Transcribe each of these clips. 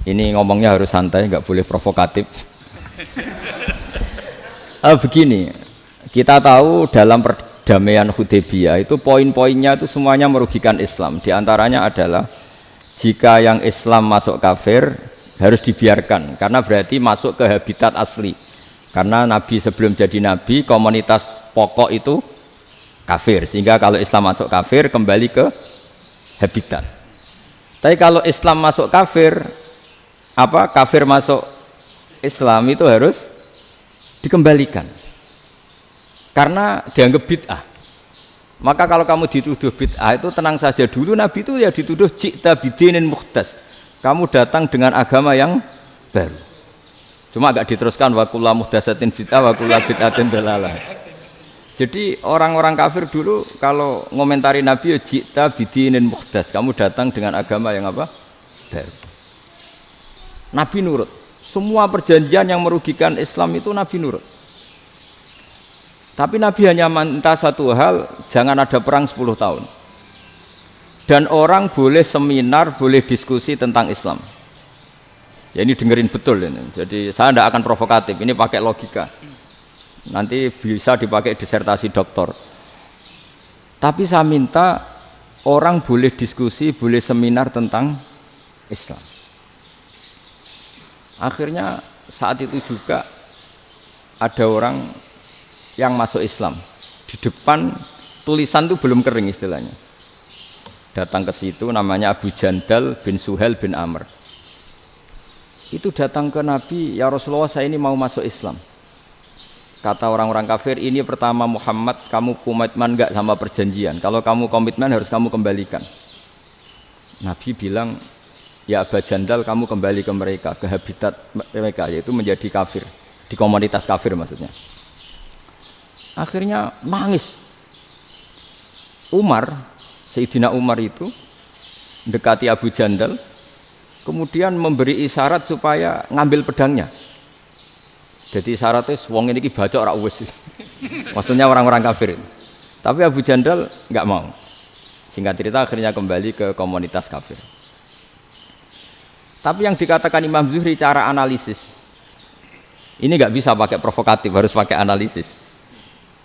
Ini ngomongnya harus santai, nggak boleh provokatif. Begini, kita tahu dalam perdamaian Hudaybiyah itu poin-poinnya itu semuanya merugikan Islam. Di antaranya adalah jika yang Islam masuk kafir harus dibiarkan, karena berarti masuk ke habitat asli. Karena Nabi sebelum jadi Nabi, komunitas pokok itu kafir, sehingga kalau Islam masuk kafir kembali ke habitat. Tapi kalau Islam masuk kafir, kafir masuk Islam itu harus dikembalikan karena dianggap bid'ah. Maka kalau kamu dituduh bid'ah itu tenang saja dulu, Nabi itu ya dituduh ji'ta bidinin muhdas, kamu datang dengan agama yang baru. Cuma agak diteruskan wa kullu muhdasatin bid'ah wa kullu bid'atin dalalah. Jadi orang-orang kafir dulu kalau ngomentari Nabi ya ji'ta bidinin muhdas, kamu datang dengan agama yang baru. Nabi nurut. Semua perjanjian yang merugikan Islam itu Nabi nurut. Tapi Nabi hanya minta satu hal, jangan ada perang 10 tahun. Dan orang boleh seminar, boleh diskusi tentang Islam. Ya ini dengerin betul ini. Jadi saya tidak akan provokatif, ini pakai logika. Nanti bisa dipakai disertasi doktor. Tapi saya minta orang boleh diskusi, boleh seminar tentang Islam. Akhirnya saat itu juga ada orang yang masuk Islam. Di depan tulisan itu belum kering istilahnya. Datang ke situ namanya Abu Jandal bin Suhail bin Amr. Itu datang ke Nabi, ya Rasulullah saya ini mau masuk Islam. Kata orang-orang kafir, ini pertama Muhammad, kamu komitmen enggak sama perjanjian? Kalau kamu komitmen harus kamu kembalikan. Nabi bilang, ya Abu Jandal kamu kembali ke mereka, ke habitat mereka, yaitu menjadi kafir, di komunitas kafir maksudnya. Akhirnya nangis. Sayyidina Umar itu mendekati Abu Jandal, kemudian memberi isyarat supaya ngambil pedangnya. Jadi isyaratnya wong ini baca ora wis. Maksudnya orang-orang kafir. Tapi Abu Jandal nggak mau. Singkat cerita akhirnya kembali ke komunitas kafir. Tapi yang dikatakan Imam Zuhri cara analisis ini nggak bisa pakai provokatif, harus pakai analisis.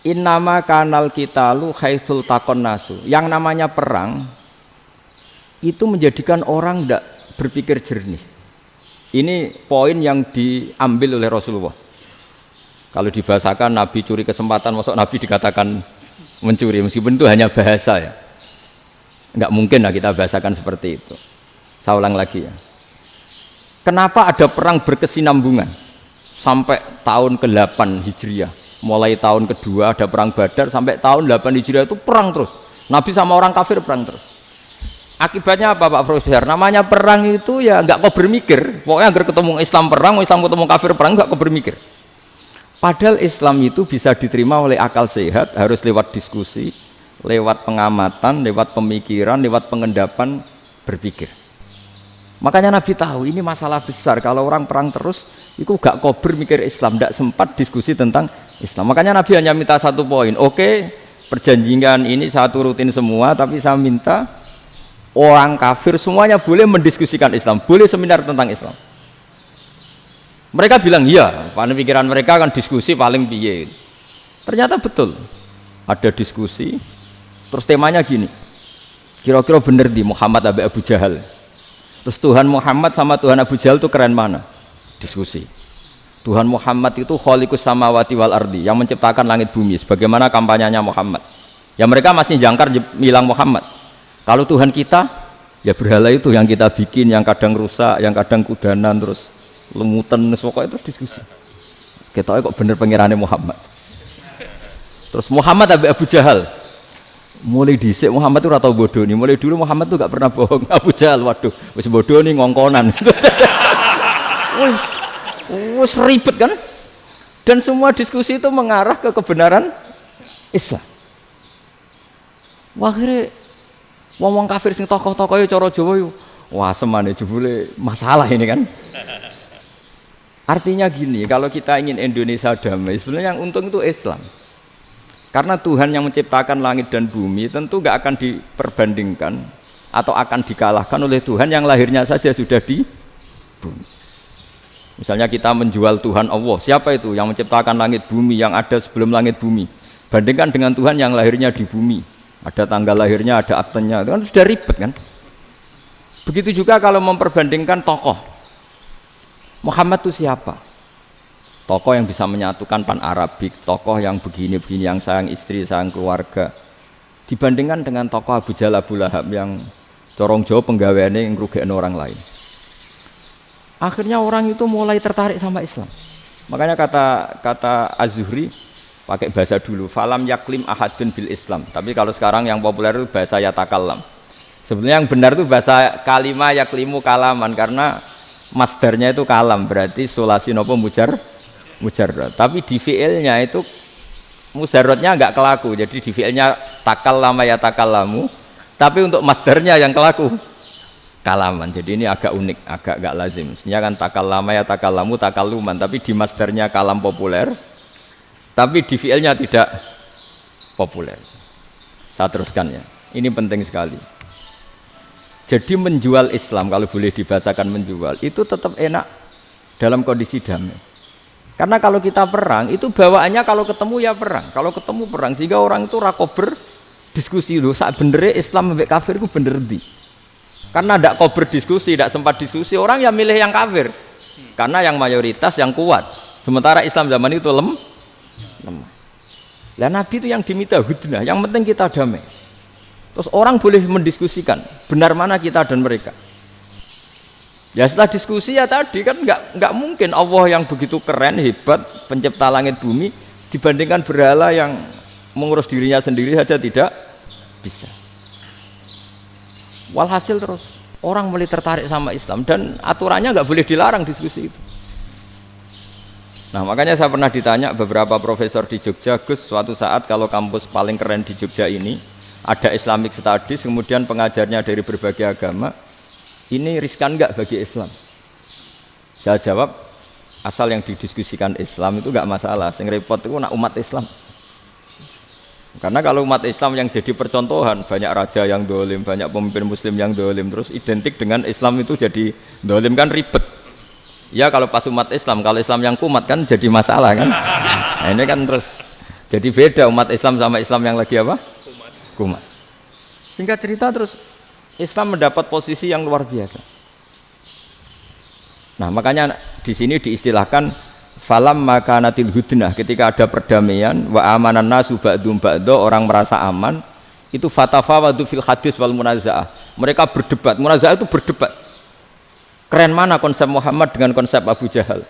Innama kanal qitalu haitsul taqon nasu. Yang namanya perang itu menjadikan orang tidak berpikir jernih. Ini poin yang diambil oleh Rasulullah. Kalau dibahasakan Nabi curi kesempatan, maksud Nabi dikatakan mencuri, meskipun itu hanya bahasa ya. Nggak mungkin lah kita bahasakan seperti itu. Saya ulang lagi ya. Kenapa ada perang berkesinambungan sampai tahun ke-8 Hijriah? Mulai tahun kedua ada perang Badar sampai tahun 8 Hijriah itu perang terus. Nabi sama orang kafir perang terus. Akibatnya apa Pak Profesor? Namanya perang itu ya nggak kau bermikir. Pokoknya agar ketemu Islam perang, Islam ketemu kafir perang nggak kau bermikir. Padahal Islam itu bisa diterima oleh akal sehat, harus lewat diskusi, lewat pengamatan, lewat pemikiran, lewat pengendapan berpikir. Makanya Nabi tahu ini masalah besar. Kalau orang perang terus, itu gak kober mikir Islam, tidak sempat diskusi tentang Islam. Makanya Nabi hanya minta satu poin. Oke, perjanjian ini saya turutin semua, tapi saya minta orang kafir semuanya boleh mendiskusikan Islam, boleh seminar tentang Islam. Mereka bilang iya, pada pikiran mereka kan diskusi paling piye. Ternyata betul, ada diskusi. Terus temanya gini, kira-kira bener di Muhammad Abi Abu Jahal. Terus Tuhan Muhammad sama Tuhan Abu Jahal itu keren mana? Diskusi. Tuhan Muhammad itu khaliqus samawati wal ardi, yang menciptakan langit bumi. Sebagaimana kampanyenya Muhammad. Ya mereka masih jangkar bilang Muhammad. Kalau Tuhan kita, ya berhala itu yang kita bikin, yang kadang rusak, yang kadang kudanan, terus lemutan, pokoknya terus diskusi. Kita kok bener pengirannya Muhammad. Terus Muhammad Abu Jahal. Mulai dhisik Muhammad itu ratau bodoh nih. Mulai dulu Muhammad tuh gak pernah bohong. Abu Jahal, waduh, wis bodoh nih ngongkonan. Wis ribet kan? Dan semua diskusi itu mengarah ke kebenaran Islam. Wah, akhirnya wong kafir sing tokoh-tokoh cara Jawa yo, wah semane jebule masalah ini kan. Artinya gini, kalau kita ingin Indonesia damai, sebenarnya yang untung itu Islam. Karena Tuhan yang menciptakan langit dan bumi tentu gak akan diperbandingkan atau akan dikalahkan oleh Tuhan yang lahirnya saja sudah bumi. Misalnya kita menjual Tuhan Allah, siapa itu yang menciptakan langit bumi, yang ada sebelum langit bumi, bandingkan dengan Tuhan yang lahirnya di bumi, ada tanggal lahirnya, ada aktenya, itu kan sudah ribet kan. Begitu juga kalau memperbandingkan tokoh, Muhammad itu siapa? Tokoh yang bisa menyatukan pan-Arabik, tokoh yang begini-begini, yang sayang istri, sayang keluarga, dibandingkan dengan tokoh Abu Jahal, Abu Lahab yang corong jauh penggaweannya yang ngerugikan orang lain. Akhirnya orang itu mulai tertarik sama Islam. Makanya kata Az-Zuhri pakai bahasa dulu, falam yaklim ahadun bil Islam. Tapi kalau sekarang yang populer itu bahasa yatakallam. Sebenarnya yang benar itu bahasa kalimah yaklimu kalaman, karena masdarnya itu kalam, berarti sulasi nopo mujarrad. Tapi di fi'ilnya itu mujarradnya enggak kelaku. Jadi di fi'ilnya takallama yatakallamu, tapi untuk masdarnya yang kelaku kalaman. Jadi ini agak unik, agak enggak lazim. Sebenarnya kan takallama yatakallamu takalluman, tapi di masdarnya kalam populer, tapi di fi'ilnya tidak populer. Saya teruskan ya. Ini penting sekali. Jadi menjual Islam, kalau boleh dibahasakan menjual, itu tetap enak dalam kondisi damai. Karena kalau kita perang, itu bawaannya kalau ketemu ya perang. Kalau ketemu perang, sehingga orang itu rakober diskusi loh. Saat benernya Islam sampai kafir itu bener di. Karena tidak kober diskusi, tidak sempat diskusi, orang yang milih yang kafir. Karena yang mayoritas yang kuat. Sementara Islam zaman itu lemah. Lah Nabi itu yang diminta hudnah, yang penting kita damai. Terus orang boleh mendiskusikan benar mana kita dan mereka. Ya setelah diskusi ya tadi kan nggak mungkin Allah yang begitu keren hebat pencipta langit bumi dibandingkan berhala yang mengurus dirinya sendiri saja tidak bisa. Walhasil terus orang mulai tertarik sama Islam dan aturannya nggak boleh dilarang diskusi itu. Nah makanya saya pernah ditanya beberapa profesor di Jogja, Gus, suatu saat kalau kampus paling keren di Jogja ini ada Islamic Studies, kemudian pengajarnya dari berbagai agama, ini riskan enggak bagi Islam? Saya jawab, asal yang didiskusikan Islam itu enggak masalah, yang repot itu nak umat Islam. Karena kalau umat Islam yang jadi percontohan, banyak raja yang dolim, banyak pemimpin muslim yang dolim, terus identik dengan Islam itu jadi dolim kan ribet. Ya kalau pas umat Islam, kalau Islam yang kumat kan jadi masalah kan. Nah ini kan terus jadi beda umat Islam sama Islam yang lagi apa? Kumat. Singkat cerita terus Islam mendapat posisi yang luar biasa. Nah makanya di sini diistilahkan falam makanatil hudnah, ketika ada perdamaian wa amanan nasu ba'dum ba'do, orang merasa aman, itu fatafawadu fil hadis wal munazaah. Mereka berdebat, munazaah itu berdebat. Keren mana konsep Muhammad dengan konsep Abu Jahal?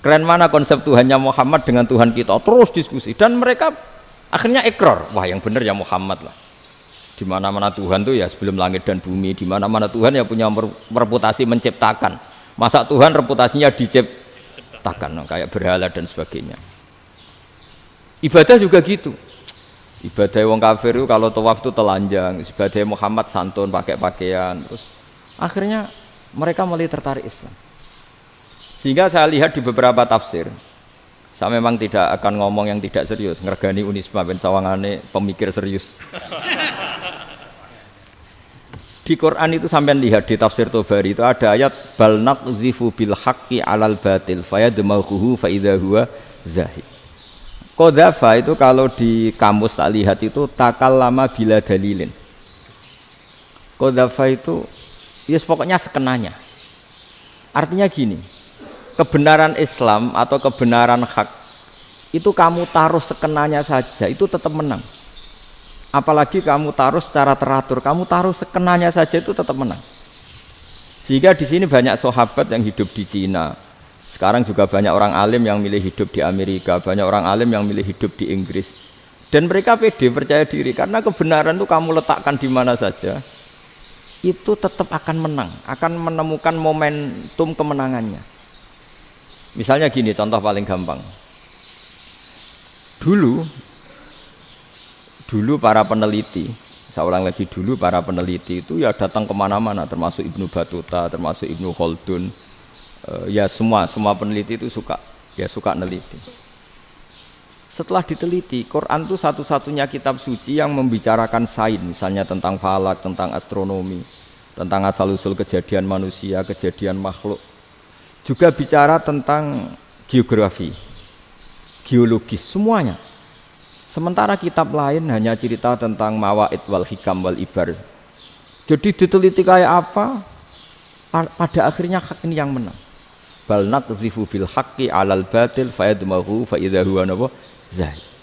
Keren mana konsep Tuhannya Muhammad dengan Tuhan kita? Terus diskusi dan mereka akhirnya ikrar, wah yang benar ya Muhammad lah. Di mana-mana Tuhan tuh ya sebelum langit dan bumi, di mana-mana Tuhan ya punya reputasi menciptakan. Masa Tuhan reputasinya diciptakan, kayak berhala dan sebagainya. Ibadah juga gitu. Ibadah wong kafir itu kalau tawaf itu telanjang, ibadah Muhammad santun pakai pakaian. Terus akhirnya mereka mulai tertarik Islam. Sehingga saya lihat di beberapa tafsir, saya memang tidak akan ngomong yang tidak serius, ngergani Unisma ben sawangane pemikir serius. Di Quran itu sampean lihat di tafsir Tobari itu ada ayat bal naqdhifu bil haqqi 'alal batil fayadmaghuhu fa idza huwa zahid. Qadhafa itu kalau di kamus tak lihat itu takallama bila dalilin. Qadhafa itu ya pokoknya sekenanya. Artinya gini, kebenaran Islam atau kebenaran hak itu kamu taruh sekenanya saja itu tetap menang. Apalagi kamu taruh secara teratur, kamu taruh sekenanya saja itu tetap menang. Sehingga di sini banyak sahabat yang hidup di Cina. Sekarang juga banyak orang alim yang milih hidup di Amerika, banyak orang alim yang milih hidup di Inggris. Dan mereka pede, percaya diri karena kebenaran itu kamu letakkan di mana saja, itu tetap akan menang, akan menemukan momentum kemenangannya. Misalnya gini, contoh paling gampang. Dulu para peneliti, saya ulang lagi, dulu para peneliti itu ya datang kemana-mana, termasuk Ibnu Battuta, termasuk Ibnu Khaldun, ya semua peneliti itu suka neliti. Setelah diteliti, Quran itu satu-satunya kitab suci yang membicarakan sains, misalnya tentang falak, tentang astronomi, tentang asal-usul kejadian manusia, kejadian makhluk. juga bicara tentang geografi, geologis, semuanya. Sementara kitab lain hanya cerita tentang mawaid wal hikam wal ibar. Jadi diteliti kayak apa, pada akhirnya hak ini yang menang. Bal naqdhifu bil haqqi 'alal batil fayadmaghu fa idza huwa zahid.